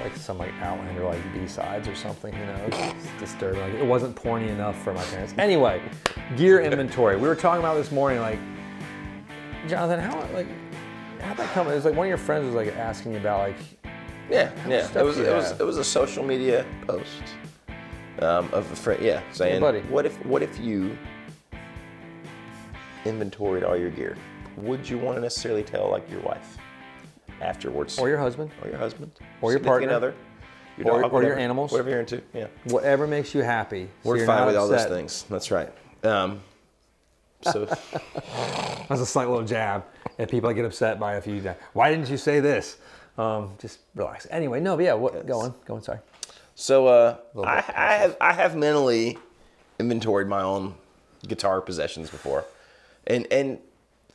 like some like Outlander like B-sides or something, you know. It's disturbing. Like it wasn't porny enough for my parents. Anyway, gear inventory. We were talking about this morning, like, Jonathan, how'd that come? It was like one of your friends was like asking you about like, yeah. It was a social media post of a friend, saying, hey, buddy, what if you inventoried all your gear? Would you want to necessarily tell like your wife afterwards, or your husband, or your partner, other, your or, dog, or your animals, whatever you're into? Yeah, whatever makes you happy. So we're fine with all those things. That's right. So that's a slight little jab at people that get upset by a few. Why didn't you say this? Just relax. Anyway, no, but yeah. Go on. Sorry. So I have mentally inventoried my own guitar possessions before, and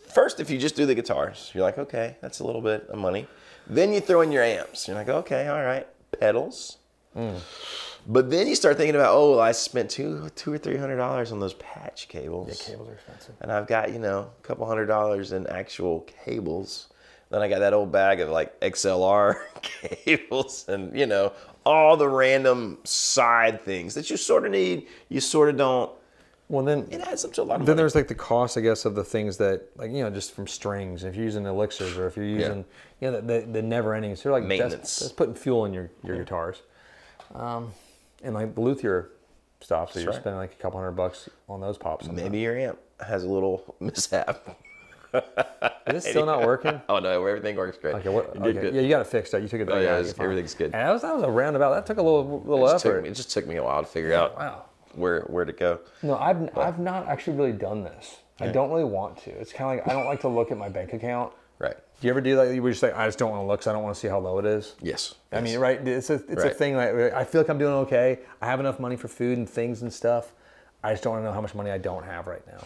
first, if you just do the guitars, you're like, okay, that's a little bit of money. Then you throw in your amps. You're like, okay, all right, pedals. But then you start thinking about, oh, well, I spent $200 or $300 on those patch cables. Yeah, cables are expensive. And I've got, a couple $100 in actual cables. Then I got that old bag of like XLR cables and, all the random side things that you sort of need, you sort of don't. Well, then it adds up to a lot of money. Then there's like the cost, I guess, of the things that, like, just from strings. If you're using elixirs, or if you're using, the never ending. So like maintenance. That's putting fuel in your guitars, and like the luthier stuff. So you're spending like a couple $100 on those pops. Maybe your amp has a little mishap. Is it still not working? Oh no, everything works great. Okay, good. Yeah, you got it fixed out. You took it back. Oh yeah, everything's good. And that was a roundabout. That took a little effort. It just took me a while to figure out. Wow. Where to go. No, I've not actually really done this. I don't really want to. It's kind of like I don't like to look at my bank account. Right. Do you ever do that? You just like, I just don't want to look because I don't want to see how low it is. Yes. I mean, right? It's a thing. Like I feel like I'm doing okay. I have enough money for food and things and stuff. I just don't want to know how much money I don't have right now.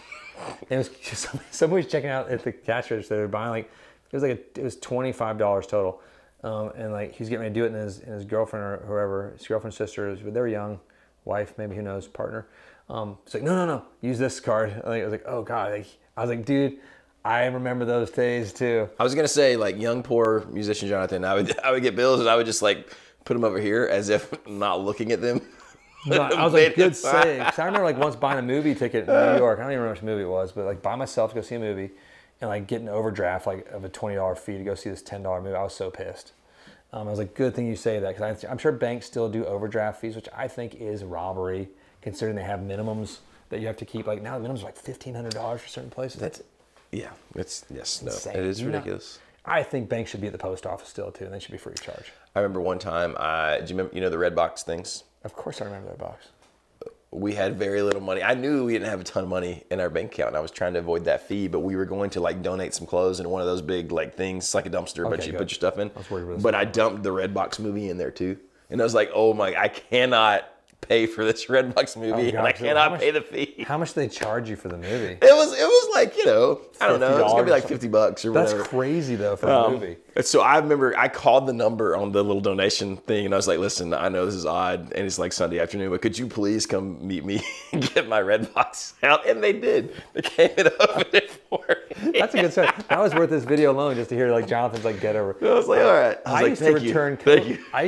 And it was somebody was checking out at the cash register. They were buying like it was $25 total, and like he's getting ready to do it, and his girlfriend or whoever, his girlfriend's sister, they were young. Wife, maybe, who knows, partner. It's like, no, use this card. I was like, oh God. I was like, dude, I remember those days too. I was gonna say, like, young poor musician Jonathan, I would get bills and I would just like put them over here as if not looking at them. No, I was like, good save. Cause I remember like once buying a movie ticket in New York. I don't even remember which movie it was, but like by myself to go see a movie and like get an overdraft like of a $20 fee to go see this $10 movie. I was so pissed. I was like, good thing you say that, because I'm sure banks still do overdraft fees, which I think is robbery, considering they have minimums that you have to keep. Like now, the minimums are like $1,500 for certain places. It's insane. It is ridiculous. I think banks should be at the post office still too, and they should be free of charge. I remember one time, do you remember, the red box things? Of course, I remember that box. We had very little money. I knew we didn't have a ton of money in our bank account, and I was trying to avoid that fee, but we were going to like donate some clothes in one of those big like things, like a dumpster, but you put your stuff in. But I dumped the Redbox movie in there too. And I was like, oh my, I cannot pay for this Redbox movie, and I cannot pay the fee. How much did they charge you for the movie? It was like, I don't know, it was gonna be like $50 or whatever. That's crazy though for a movie. So I remember I called the number on the little donation thing, and I was like, listen, I know this is odd and it's like Sunday afternoon, but could you please come meet me and get my Redbox out? And they did. They came and opened it for me. That's a good story. That was worth this video alone, just to hear like Jonathan's like get over. I was like, all right. I used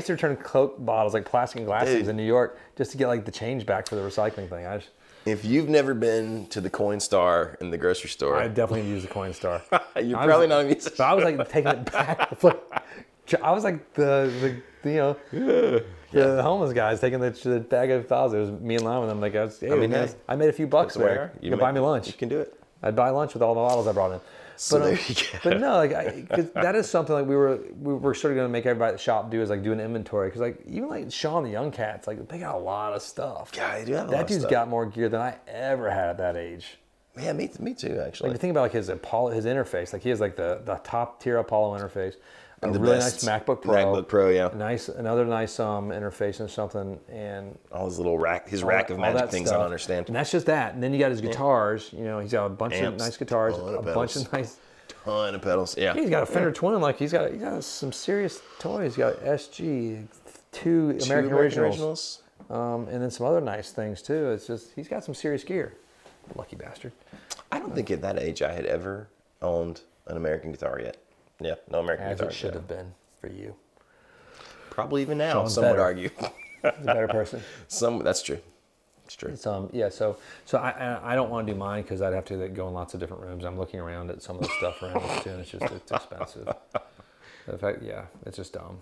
to return Coke bottles, like plastic and glass things in New York, just to get like the change back for the recycling thing. If you've never been to the Coinstar in the grocery store, I definitely use the Coinstar. You're probably not a musician. But I was like taking it back. I was like the homeless guys taking the bag of $1,000. It was me and Lon with them. Like I made a few bucks there. You can buy me lunch. You can do it. I'd buy lunch with all the bottles I brought in. So there you go. But no, like cause that is something like we were sort of going to make everybody at the shop do, is like do an inventory, because like even like Sean the Young Cats, like they got a lot of stuff. Yeah, they do have a lot of stuff. That dude's got more gear than I ever had at that age. Yeah, me too, actually. Like you think about like his interface, like he has like the top tier Apollo interface, a really nice MacBook Pro. MacBook Pro, yeah. Another nice interface and something, and all his little rack of magic things I don't understand. And that's just that. And then you got his guitars. He's got a bunch of nice guitars, bunch of nice. Ton of pedals, yeah. He's got a Fender Twin, like he's got some serious toys. He's got SG, two American Originals, and then some other nice things too. It's just he's got some serious gear. Lucky bastard. I don't think at that age I had ever owned an American guitar yet. Yeah, no American guitar. As it should have been for you. Probably even now, Sean's some better. would argue. He's a better person. That's true. It's true. It's, yeah, so I don't want to do mine because I'd have to go in lots of different rooms. I'm looking around at some of the stuff around us too, and it's expensive. In fact, yeah, it's just dumb.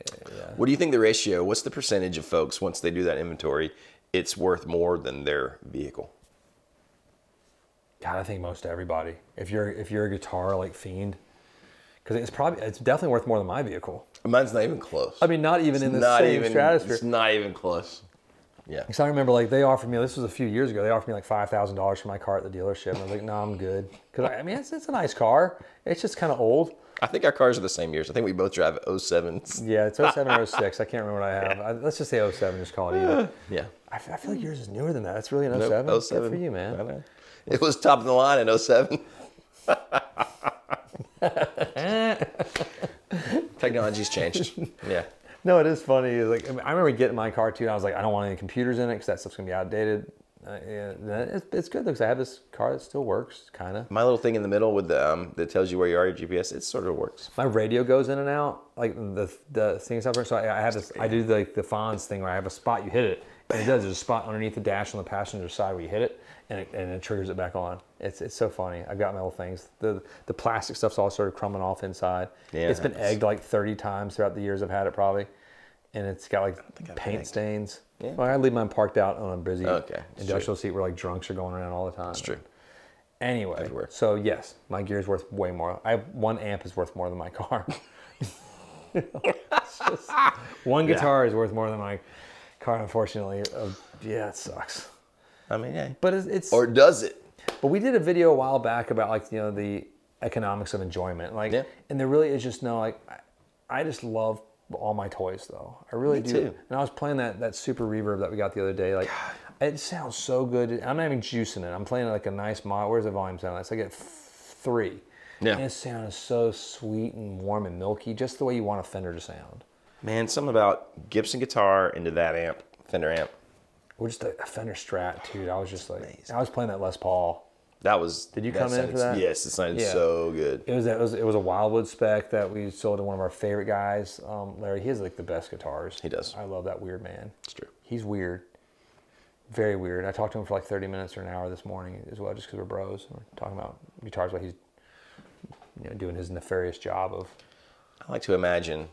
Yeah. What do you think the ratio? What's the percentage of folks once they do that inventory, it's worth more than their vehicle? God, I think most everybody. If you're a guitar like fiend, because it's definitely worth more than my vehicle. Mine's not even close. I mean, not even in the same stratosphere. It's not even close. Yeah. Because I remember, like, they offered me, this was a few years ago, they offered me like $5,000 for my car at the dealership. And I was like, no, I'm good. Because, I mean, it's a nice car. It's just kind of old. I think our cars are the same years. I think we both drive 07s. Yeah, it's 07 or 06. I can't remember what I have. Let's just say 07, just call it even. Yeah. I feel like yours is newer than that. It's really an 07? Nope, 07. Good for you, man. It was top of the line in 07. Technology's changed. Yeah. No, it is funny. It's like, I remember getting my car too, and I was like, I don't want any computers in it because that stuff's going to be outdated. Yeah, it's good though, because I have this car that still works, kind of. My little thing in the middle with the that tells you where you are, your GPS, it sort of works. My radio goes in and out, like the things up there. So I have this. I do the Fonz thing where I have a spot, you hit it, and it does. There's a spot underneath the dash on the passenger side where you hit it, and it triggers it back on. It's so funny. I've got my little things. The plastic stuff's all sort of crumbing off inside. Yeah, it's been egged like 30 times throughout the years I've had it probably, and it's got like paint stains. Yeah. Well, I leave mine parked out on a busy industrial seat where like drunks are going around all the time. That's true. Anyway, everywhere. So yes, my gear is worth way more. I have 1 amp is worth more than my car. It's just, one guitar is worth more than my car, unfortunately. Yeah, it sucks. I mean, yeah. But it's or does it? But we did a video a while back about like the economics of enjoyment, like, and there really is just no like. I just love all my toys though. I really do. Too. And I was playing that super reverb that we got the other day. Like, it sounds so good. I'm not even juicing it. I'm playing like a nice mod. Where's the volume sound? It's like at 3. Yeah. And it sounds so sweet and warm and milky, just the way you want a Fender to sound. Man, something about Gibson guitar into that amp, Fender amp. Or just a Fender Strat, dude. I was just like, amazing. I was playing that Les Paul. That was. Did you come in for that? Yes, it sounded so good. It was a Wildwood spec that we sold to one of our favorite guys, Larry. He has like the best guitars. He does. I love that weird man. It's true. He's weird, very weird. I talked to him for like 30 minutes or an hour this morning as well, just because we're bros. We're talking about guitars while he's doing his nefarious job of. I like to imagine,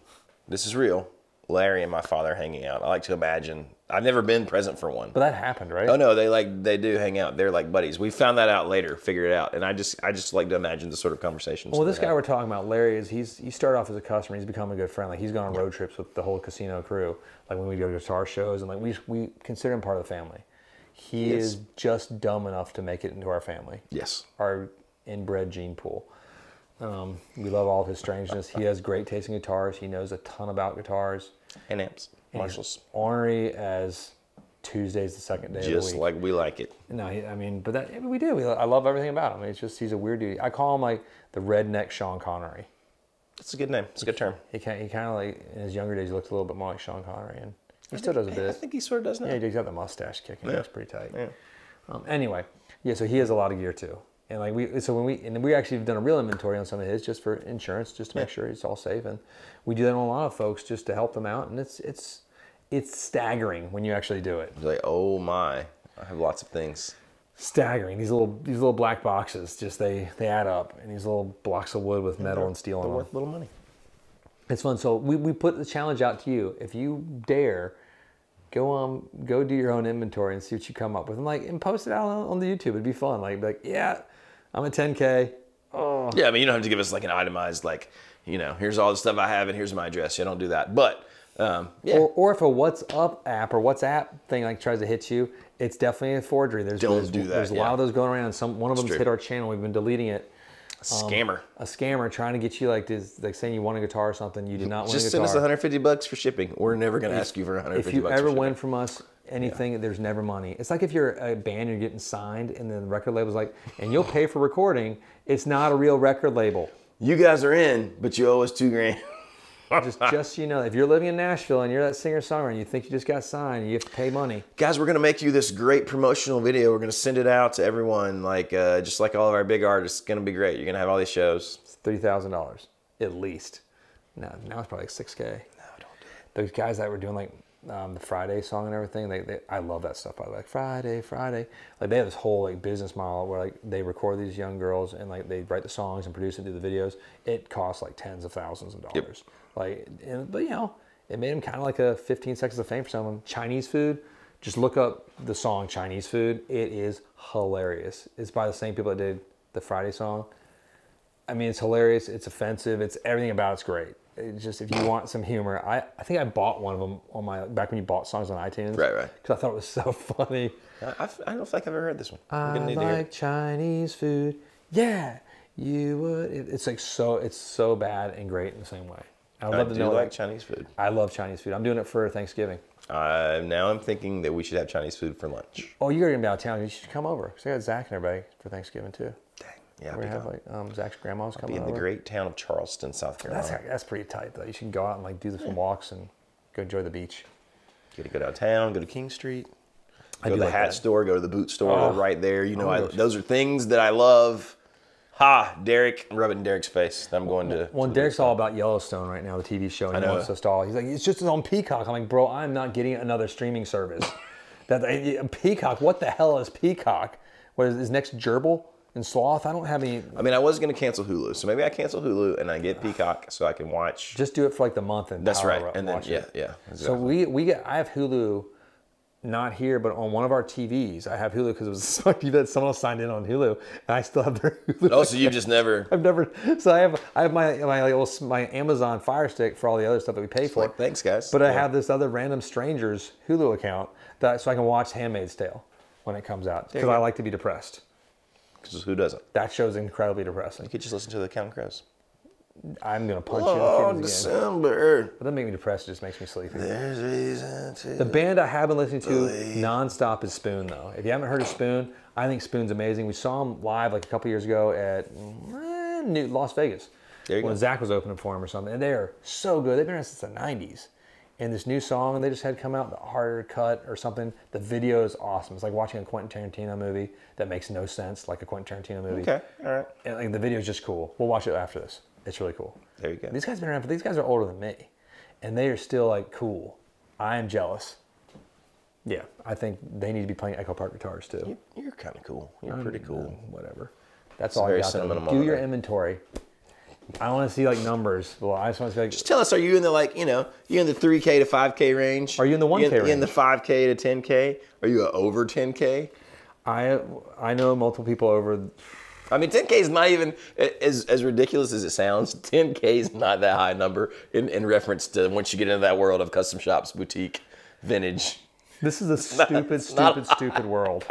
this is real, Larry and my father hanging out. I like to imagine. I've never been present for one. But that happened, right? Oh no, they do hang out. They're like buddies. We found that out later, figured it out, and I just like to imagine the sort of conversations. Well, this guy we're talking about, Larry, he started off as a customer. He's become a good friend. Like, he's gone on road trips with the whole casino crew. Like when we go to guitar shows, and like we consider him part of the family. He is just dumb enough to make it into our family. Yes. Our inbred gene pool. We love all of his strangeness. He has great taste in guitars. He knows a ton about guitars. And amps. Marshalls. Ornery as Tuesday's the second day of the week. Just like we like it. No, I mean, but we do. I love everything about him. It's just, he's a weird dude. I call him like the redneck Sean Connery. It's a good name. It's a good term. He kind of like, in his younger days, he looked a little bit more like Sean Connery. And he still does a bit. I think he sort of does now. Yeah, he's got the mustache kicking. That's pretty tight. Yeah. Anyway, so he has a lot of gear too. And like we actually have done a real inventory on some of his just for insurance, just to make sure it's all safe. And we do that on a lot of folks just to help them out. And it's staggering when you actually do it. It's like, oh my, I have lots of things. Staggering. These little black boxes, just they add up, and these little blocks of wood with metal and steel in them. Worth little money. It's fun. So we put the challenge out to you. If you dare, go do your own inventory and see what you come up with, and post it out on the YouTube. It'd be fun. Like, yeah, I'm at 10K. Oh. Yeah, I mean, you don't have to give us like an itemized, like, here's all the stuff I have and here's my address. Yeah, don't do that. But yeah. Or if a WhatsApp app or WhatsApp thing like tries to hit you, it's definitely a forgery. There's a lot of those going around. One of them's hit our channel. We've been deleting it. A scammer. A scammer trying to get you like saying you want a guitar or something. You did not want a guitar. Just send us $150 for shipping. We're never going to ask you for $150. If you ever win from us anything, there's never money. It's like if you're a band, you're getting signed, and then the record label's like, and you'll pay for recording. It's not a real record label. You guys are in, but you owe us $2,000. just so you know, if you're living in Nashville and you're that singer-songwriter and you think you just got signed and you have to pay money. Guys, we're going to make you this great promotional video. We're going to send it out to everyone, just like all of our big artists. It's going to be great. You're going to have all these shows. It's $30,000 at least. Now it's probably like $6K. No, don't do it. those guys that were doing like the Friday song and everything. I love that stuff. By the way, like Friday, like they have this whole like business model where like they record these young girls and like they write the songs and produce and do the videos. It costs like tens of thousands of dollars. Like, but you know, it made them kind of like a 15 seconds of fame for some of them. Chinese food. Just look up the song Chinese Food. It is hilarious. It's by the same people that did the Friday song. I mean, it's hilarious. It's offensive. It's everything about it's great. It's just, if you want some humor, I think I bought one of them on back when you bought songs on iTunes. Right. Because I thought it was so funny. I don't think I've ever heard this one. I like Chinese food. Yeah, you would. It's like it's so bad and great in the same way. I would love to know. Like Chinese food. I love Chinese food. I'm doing it for Thanksgiving. Now I'm thinking that we should have Chinese food for lunch. Oh, you're gonna be out of town. You should come over. Because I got Zach and everybody for Thanksgiving too. Dang. Yeah, we have like Zach's grandma's coming over. Be in the great town of Charleston, South Carolina. That's pretty tight though. You should go out and like do some walks and go enjoy the beach. Get to go downtown, go to King Street, go to the hat store, go to the boot store right there. You know, those are things that I love. Derek, I'm rubbing Derek's face. I'm going to. Well, Derek's all about Yellowstone right now, the TV show. I know. It's just all. He's like, it's just on Peacock. I'm like, bro, I'm not getting another streaming service. Peacock. What the hell is Peacock? What is next gerbil and sloth? I don't have any. I mean, I was going to cancel Hulu, so maybe I cancel Hulu and I get Peacock so I can watch. Just do it for like the month and. That's right, and then yeah. Exactly. So I have Hulu. Not here, but on one of our TVs. I have Hulu because it was a smart TV that someone else signed in on Hulu, and I still have their Hulu. Oh, so you've just never? I've never. So I have my Amazon Fire Stick for all the other stuff that we pay for. Like, thanks, guys. But I have this other random stranger's Hulu account so I can watch *Handmaid's Tale* when it comes out because I like to be depressed. Because who doesn't? That show's incredibly depressing. You could just listen to The Counting Crows. I'm gonna punch you in the kidneys again. December. But that makes me depressed. It just makes me sleepy. There's reason to. The band I have been listening to nonstop is Spoon, though. If you haven't heard of Spoon, I think Spoon's amazing. We saw them live like a couple years ago at Las Vegas when Zach was opening for him or something. And they are so good. They've been around since the '90s. And this new song they just had come out, The Harder Cut or something. The video is awesome. It's like watching a Quentin Tarantino movie that makes no sense, like a Quentin Tarantino movie. Okay, all right. And like the video is just cool. We'll watch it after this. It's really cool. There you go. These guys have been around, but these guys are older than me, and they are still like cool. I am jealous. Yeah, I think they need to be playing Echo Park guitars too. You're kind of cool. You're pretty cool. Whatever. That's all I got. Do your inventory. I don't want to see like numbers. Well, I just want to see like. Just tell us, are you in the you in the 3K to 5K range? Are you in the 1K range? In the 5K to 10K? Are you over 10K? I know multiple people over. I mean, 10K is not even, as ridiculous as it sounds, 10K is not that high a number in reference to once you get into that world of custom shops, boutique, vintage. This is a stupid world.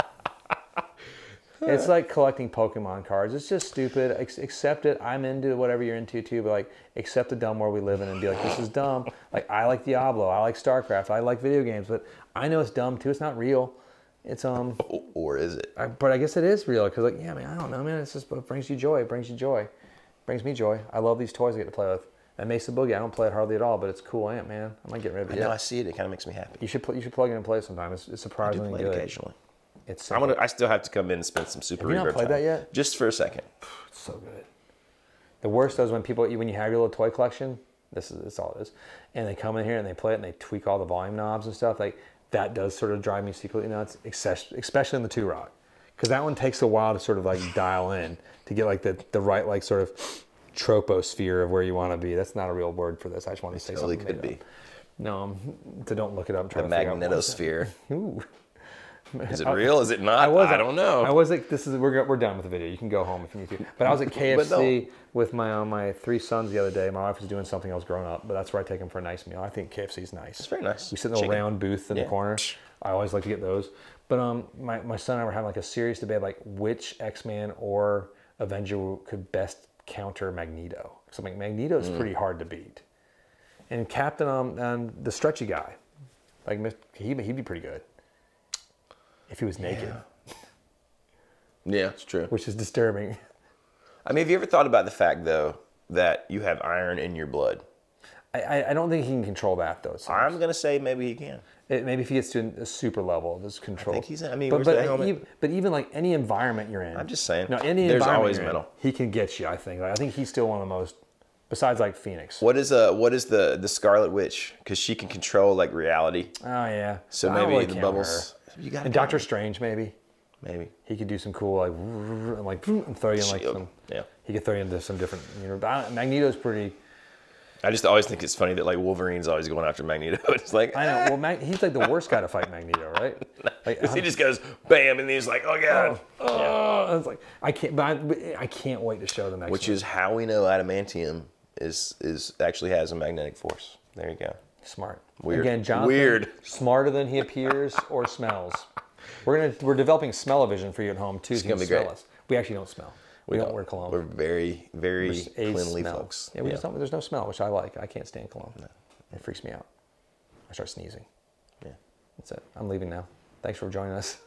It's like collecting Pokemon cards. It's just stupid. Accept it. I'm into whatever you're into too, but like accept the dumb world we live in and be like, this is dumb. Like I like Diablo. I like StarCraft. I like video games, but I know it's dumb too. It's not real. It's Or is it? But I guess it is real because like, yeah, man, I don't know, man. It's just what brings you joy. It brings you joy. It brings me joy. I love these toys I get to play with. And Mesa Boogie, I don't play it hardly at all, but it's a cool amp, man. I might get rid of it. I know, I see it. It kind of makes me happy. You should plug it in and play it sometime. It's surprisingly I do play good. it occasionally. It's I still have to come in and spend some super reverb time. Have you not played that yet? Just for a second. It's so good. The worst is when you have your little toy collection. This is all it is, and they come in here and they play it and they tweak all the volume knobs and stuff. Like that does sort of drive me secretly nuts, especially in the 2-Rock, because that one takes a while to sort of like dial in to get like the right like sort of troposphere of where you want to be. That's not a real word for this. I just want to say totally something. Could be. No, so don't look it up. The magnetosphere. Ooh. Is it real? Is it not? I don't know. I was like, we're done with the video. You can go home if you need to. But I was at KFC with my 3 sons the other day. My wife was doing something else growing up, but that's where I take them for a nice meal. I think KFC's nice. It's very nice. We sit in a little round booth in the corner. I always like to get those. But my son and I were having like a serious debate, like which X-Man or Avenger could best counter Magneto. So like Magneto's pretty hard to beat. And Captain, the stretchy guy, like he'd be pretty good. If he was naked. Yeah, it's true. Which is disturbing. I mean, have you ever thought about the fact, though, that you have iron in your blood? I don't think he can control that, though. I'm going to say maybe he can. Maybe if he gets to a super level of his control. I think he's in. I mean, but even like any environment you're in. I'm just saying. No, any there's environment always you're metal. In, he can get you, I think. Like, I think he's still one of the most Besides like Phoenix. What is the Scarlet Witch? Because she can control like reality. Oh yeah. So maybe the bubbles. You got. And Doctor Strange maybe. Maybe he could do some cool and throw you in like some. Yeah. He could throw you into some different. But Magneto's pretty. I just always think it's funny that like Wolverine's always going after Magneto. It's like I know. Well, he's like the worst guy to fight Magneto, right? Like he just goes bam, and he's like, oh god. Yeah. It's like I can't. But I can't wait to show the next. Which is how we know adamantium is actually has a magnetic force. There you go. Smart. Weird. Again, Jonathan. Weird. Smarter than he appears or smells. We're developing smell-o-vision for you at home too. It's so gonna be great. Us. We actually don't smell. We don't wear cologne. We're very cleanly smell. folks. Yeah, we just don't. There's no smell, which I like. I can't stand cologne. No. It freaks me out. I start sneezing. Yeah. That's it. I'm leaving now. Thanks for joining us.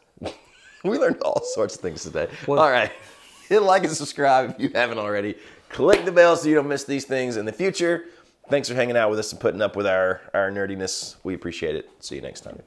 We learned all sorts of things today. Well, all right. Hit like and subscribe if you haven't already. Click the bell so you don't miss these things in the future. Thanks for hanging out with us and putting up with our nerdiness. We appreciate it. See you next time.